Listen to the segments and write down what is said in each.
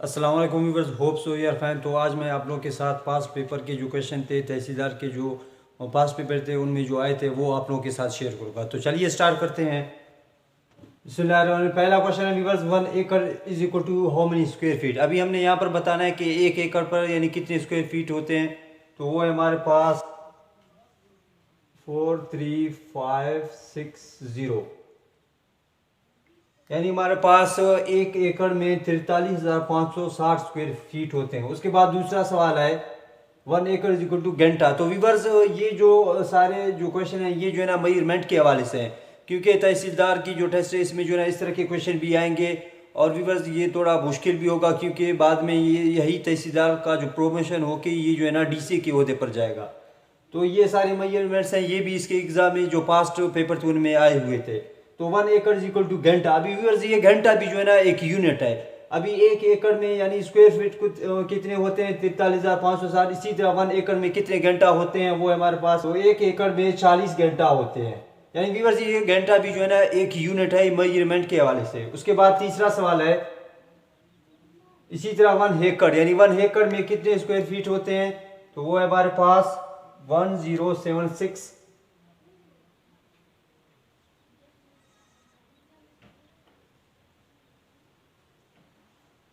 अस्सलाम वालेकुम viewers, hope so यार फैन। तो आज मैं आप लोगों के साथ पास पेपर के जो क्वेश्चन थे तहसीलदार के, जो पास पेपर थे उनमें जो आए थे वो आप लोगों के साथ शेयर करूँगा। तो चलिए स्टार्ट करते हैं। बिस्मिल्लाहिर्रहमानिर्रहीम। पहला क्वेश्चन है व्यूअर्स, 1 एकड़ is equal to how many square feet. अभी हमने यहाँ पर बताना है कि 1 एकड़ पर यानी कितने स्क्वायर फीट होते हैं। तो वो है हमारे पास 43560, यानी हमारे पास 1 एकड़ में 43,560 स्क्वायर फीट होते हैं। उसके बाद दूसरा सवाल है 1 एकड़ इज इक्वल टू घंटा। तो व्यूअर्स, ये जो सारे जो क्वेश्चन हैं ये जो है ना मेजरमेंट के हवाले से हैं, क्योंकि तहसीलदार की जो टेस्ट है इसमें जो है ना इस तरह के क्वेश्चन भी आएंगे। और व्यूअर्स ये थोड़ा मुश्किल भी होगा, क्योंकि बाद में ये यही तहसीलदार का जो प्रोमोशन होके ये जो है ना डीसी के ओहदे पर जाएगा। तो ये सारे मेजरमेंट्स हैं, ये भी इसके एग्जाम में जो पास्ट पेपर थे उनमें आए हुए थे। तो 1 एकड़ इज इक्वल टू घंटा। अभी व्यूअर्स ये घंटा भी जो है ना एक यूनिट है। अभी 1 एकड़ में यानी स्क्वायर फीट कितने होते हैं, 43,560। इसी तरह 1 एकड़ में कितने घंटा होते हैं वो हमारे पास, तो 1 एकड़ में 40 घंटा होते हैं। यानी व्यूअर्स ये घंटा भी जो है ना एक यूनिट है मेजरमेंट के हवाले से। उसके बाद तीसरा सवाल है इसी तरह 1 एकड़, यानी 1 एकड़ में कितने स्क्वायर फीट होते हैं। तो वो है हमारे पास 1076,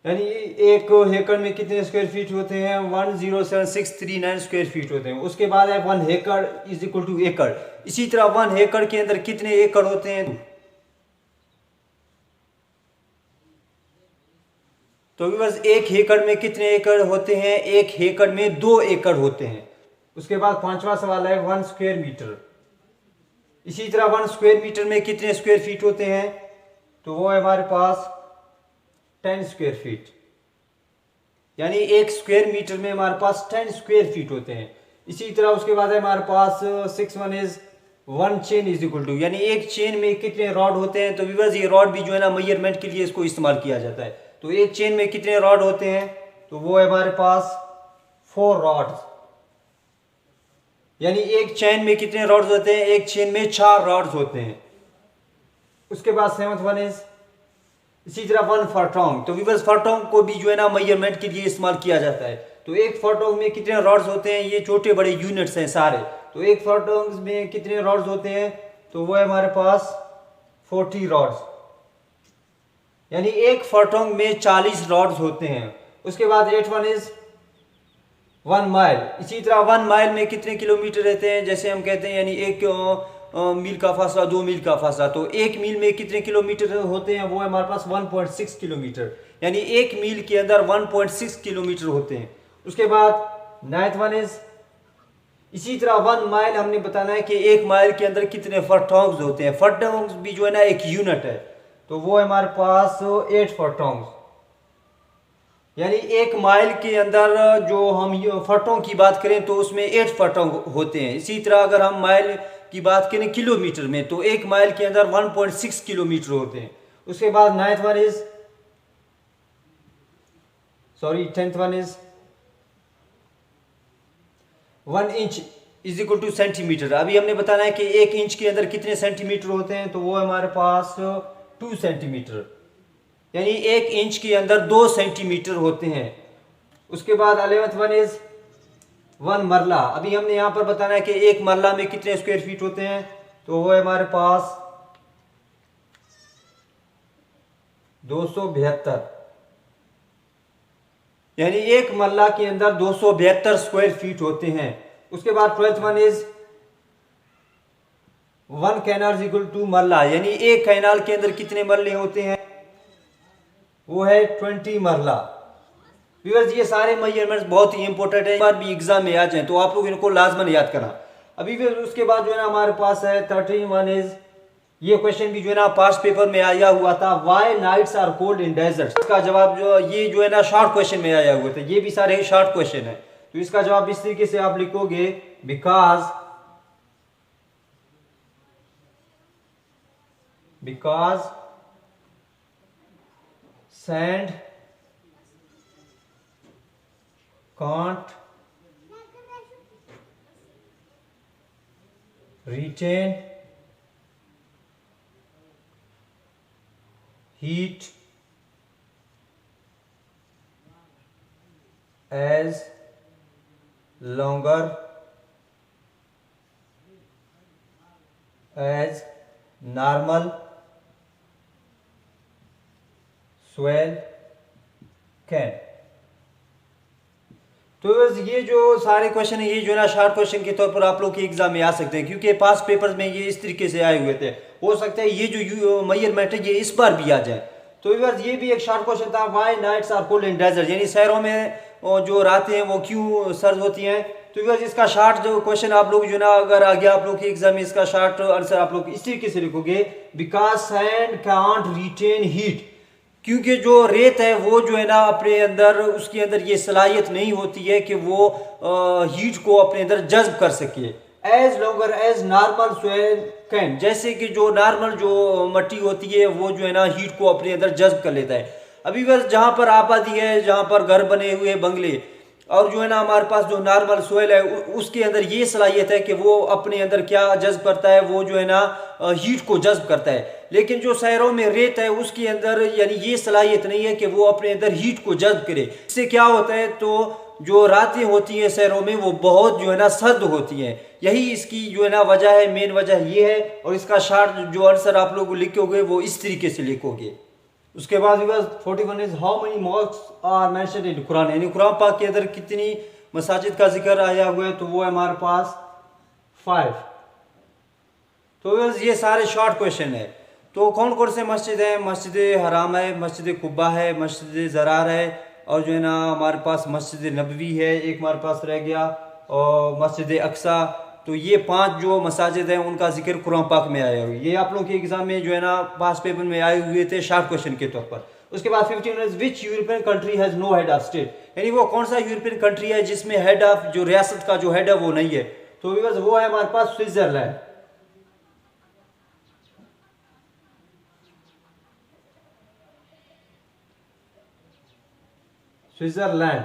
यानी 1 एकड़ में कितने स्क्वायर फीट होते हैं, 107639 स्क्वायर फीट होते हैं। उसके बाद है 1 एकड़ इज इक्वल टू एकड़। इसी तरह 1 एकड़ के अंदर कितने एकड़ होते हैं। तो बस 1 एकड़ में कितने एकड़ होते हैं, 1 एकड़ में 2 एकड़ होते हैं। उसके बाद पांचवा सवाल है 1 स्क्वायर मीटर। इसी तरह 1 स्क्वायर मीटर में कितने स्क्वायर फीट होते हैं। तो वो है हमारे पास 10 स्क्वायर फीट, यानी 1 स्क्वायर मीटर में हमारे पास 10 स्क्वायर फीट होते हैं। इसी तरह उसके बाद है हमारे पास 6 is 1 chain is equal to, यानी एक चेन में कितने रॉड होते हैं। तो व्यूअर्स ये रॉड भी जो है ना मेजरमेंट के लिए इसको इस्तेमाल किया जाता है। तो एक चेन में कितने रॉड होते हैं, तो वो है हमारे पास 4 रॉड्स, यानी एक चेन में कितने रॉड्स होते हैं, एक चेन में 4 रॉड्स होते हैं। उसके बाद 7th इज इसी तरह 1 फरटोंग। तो व्यूअर्स फरटोंग को भी जो है ना मेजरमेंट के लिए इस्तेमाल किया जाता है। तो एक फरटोंग में कितने रॉड्स होते हैं, ये छोटे बड़े यूनिट्स हैं सारे। तो एक फरटोंग में कितने रॉड्स होते हैं, तो वो है हमारे पास 40 रॉड्स, यानी एक फरटोंग में 40 रॉड्स होते हैं। उसके बाद 8 इज 1 माइल। इसी तरह 1 माइल में कितने किलोमीटर रहते हैं, जैसे हम कहते हैं यानी 1 मील का फासला, 2 मील का फासला। तो 1 मील में कितने किलोमीटर होते हैं, वो है हमारे पास 1.6 किलोमीटर, यानी 1 मील के अंदर 1.6 किलोमीटर होते हैं। उसके बाद 9th इज इसी तरह 1 माइल हमने बताना है कि 1 माइल के अंदर कितने फरटोंग्स होते हैं। फरटोंग्स भी जो है ना एक यूनिट है। तो वो है हमारे पास 8 फरटोंग्स, यानी 1 माइल के अंदर जो हम फटों की बात करें तो उसमें 8 फटों होते हैं। इसी तरह अगर हम माइल की बात करें किलोमीटर में, तो 1 माइल के अंदर 1.6 किलोमीटर होते हैं। उसके बाद 10th is 1 inch is equal two centimetre. अभी हमने बताना है कि 1 इंच के अंदर कितने सेंटीमीटर होते हैं, तो वो हमारे पास 2 सेंटीमीटर, यानी 1 इंच के अंदर 2 सेंटीमीटर होते हैं। उसके बाद 11th इज 1 मरला। अभी हमने यहां पर बताना है कि 1 मरला में कितने स्क्वायर फीट होते हैं, तो वो है हमारे पास 272, यानी 1 मरला के अंदर 272 स्क्वायर फीट होते हैं। उसके बाद 12th is 1 canal equal to मरला, यानी एक कैनाल के अंदर कितने मरले होते हैं, वो है 20 मरला। व्यूअर्स ये सारे मेजरमेंट्स बहुत ही इंपॉर्टेंट है, एक बार भी एग्जाम में आ जाए तो आप लोग इनको लाजमन याद करना। अभी भी उसके बाद जो है ना हमारे पास है 13 इज, ये क्वेश्चन भी जो है ना पास्ट पेपर में आया हुआ था, why nights are cold in desert. इसका जवाब ये जो है ना शॉर्ट क्वेश्चन में आया हुआ था, ये भी सारे शॉर्ट क्वेश्चन है। तो इसका जवाब इस तरीके से आप लिखोगे, because sand can't retain heat as longer as normal swell can। तो ये जो सारे क्वेश्चन है ये जो है ना शॉर्ट क्वेश्चन के तौर पर आप लोग के एग्जाम में आ सकते हैं, क्योंकि पास्ट पेपर्स में ये इस तरीके से आए हुए थे। हो सकता है ये जो मेजरमेंट है ये इस बार भी आ जाए। तो ये भी एक शॉर्ट क्वेश्चन था, why nights are cold in desert, यानी शहरों में जो रातें हैं वो क्यों सर्द होती हैं। तो इसका शॉर्ट जो क्वेश्चन आप लोग जो ना अगर आ गया आप लोग के एग्जाम में, इसका शॉर्ट आंसर आप लोग इस तरीके से लिखोगे, because sand can't retain heat, क्योंकि जो रेत है वो जो है ना अपने अंदर उसके अंदर ये सलाहियत नहीं होती है कि वो हीट को अपने अंदर जज्ब कर सके। As longer as normal soil can, जैसे कि जो नॉर्मल जो मिट्टी होती है वो जो है ना हीट को अपने अंदर जज्ब कर लेता है। अभी बस जहाँ पर आबादी है, जहाँ पर घर बने हुए बंगले, और जो है ना हमारे पास जो नॉर्मल सोइल है उसके अंदर ये सलाहियत है कि वो अपने अंदर क्या जज्ब करता है, वो जो है ना हीट को जज्ब करता है। लेकिन जो शहरों में रेत है उसके अंदर यानी ये सलाहियत नहीं है कि वो अपने अंदर हीट को जज्ब करे। इससे क्या होता है, तो जो रातें होती हैं शहरों में वो बहुत जो है ना सर्द होती हैं। यही इसकी जो है ना वजह है, मेन वजह ये है। और इसका शॉर्ट जो आंसर आप लोग लिखोगे वो इस तरीके से लिखोगे। उसके बाद 41 is how many mosque are mentioned in Quran, यानी कुरान पाक के अंदर कितनी मसाजिद का जिक्र आया हुआ है, तो वो है हमारे पास 5। तो ये सारे शॉर्ट क्वेश्चन है। तो कौन कौन से मस्जिद है, मस्जिद हराम है, मस्जिद कुब्बा है, मस्जिद ज़रार है, और जो है ना हमारे पास मस्जिद नबवी है, एक हमारे पास रह गया, और मस्जिद अक्सा। तो ये 5 जो मसाजिद हैं उनका जिक्र कुरान पाक में आया हुआ है। ये आप लोगों के एग्जाम में जो है ना पास पेपर में आए हुए थे शॉर्ट क्वेश्चन के तौर पर। उसके बाद 15 which European country has no head of state, यानी वो कौन सा यूरोपियन कंट्री है जिसमें हेड ऑफ जो रियासत का जो हेड है वो नहीं है। तो वो है हमारे पास स्विट्जरलैंड। स्विट्जरलैंड।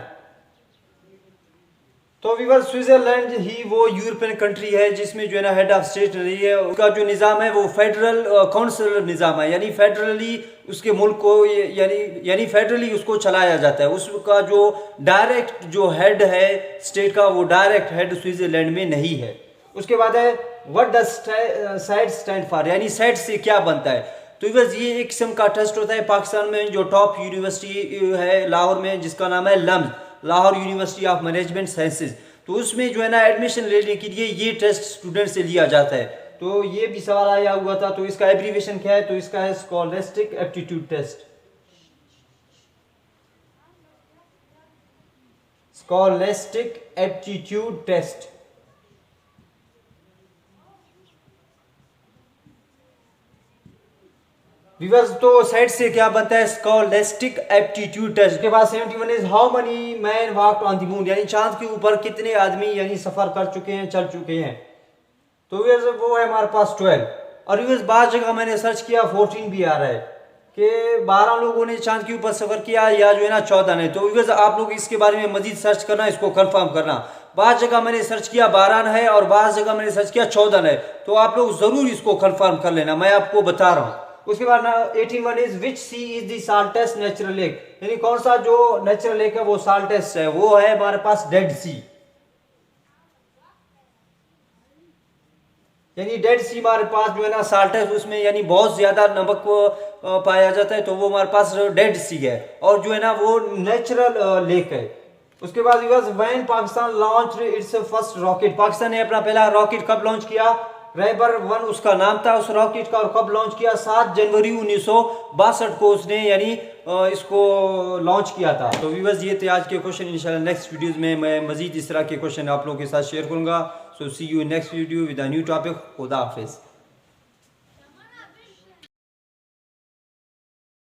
तो स्विट्जरलैंड ही वो यूरोपियन कंट्री है जिसमें जो है ना हेड ऑफ स्टेट नहीं है। उसका जो निज़ाम है वो फेडरल काउंसिल निज़ाम है, यानी फेडरली उसके मुल्क को यानी फेडरली उसको चलाया जाता है। उसका जो डायरेक्ट जो हेड है स्टेट का, वो डायरेक्ट हेड स्विट्जरलैंड में नहीं है। उसके बाद है what does side stand for, यानी साइड से क्या बनता है। तो ये एक किस्म का टेस्ट होता है। पाकिस्तान में जो टॉप यूनिवर्सिटी है लाहौर में, जिसका नाम है LUMS, Lahore university of management sciences, तो उसमें जो है ना एडमिशन लेने के लिए ये टेस्ट स्टूडेंट से लिया जाता है। तो ये भी सवाल आया हुआ था। तो इसका एब्रीविएशन क्या है, तो इसका है scholastic aptitude test. Scholastic aptitude test. तो साइड से क्या बनता है, स्कॉलास्टिक एप्टीट्यूड टेस्ट। के बाद 71 is how many man walked on the moon, यानी चांद के ऊपर कितने आदमी यानी सफर कर चुके हैं, चल चुके हैं। तो वो है हमारे पास 12। और बाद जगह मैंने सर्च किया 14 भी आ रहा है कि 12 लोगों ने चांद के ऊपर सफर किया, या जो है ना 14 ने। तो आप लोग इसके बारे में मजीद सर्च करना, इसको कंफर्म करना। बाद जगह मैंने सर्च किया 12 है और बाद जगह मैंने सर्च किया 14 है। तो आप लोग जरूर इसको कंफर्म कर लेना, मैं आपको बता रहा हूँ। उसके बाद 81 is which sea is the saltiest natural lake, यानी कौन सा जो नेचुरल लेक है वो साल्टेस्ट है, वो है हमारे पास डेड सी। यानी डेड सी हमारे पास जो है ना साल्टेस्ट, उसमें यानी बहुत ज्यादा नमक पाया जाता है, तो वो हमारे पास डेड सी है, और जो है ना वो नेचुरल लेक है। उसके बाद when Pakistan launch its first rocket, Pakistan ने अपना पहला रॉकेट कब लॉन्च किया, रैबर 1 उसका नाम था उस रॉकेट का, और कब लॉन्च किया, 7 जनवरी 1962 को उसने यानी इसको लॉन्च किया था। तो व्यूअर्स ये थे आज के क्वेश्चन। इंशाल्लाह नेक्स्ट वीडियोस में मैं मजीद इस तरह के क्वेश्चन आप लोगों के साथ शेयर करूंगा। So see you in next video with a new topic. खुदा हाफिज़।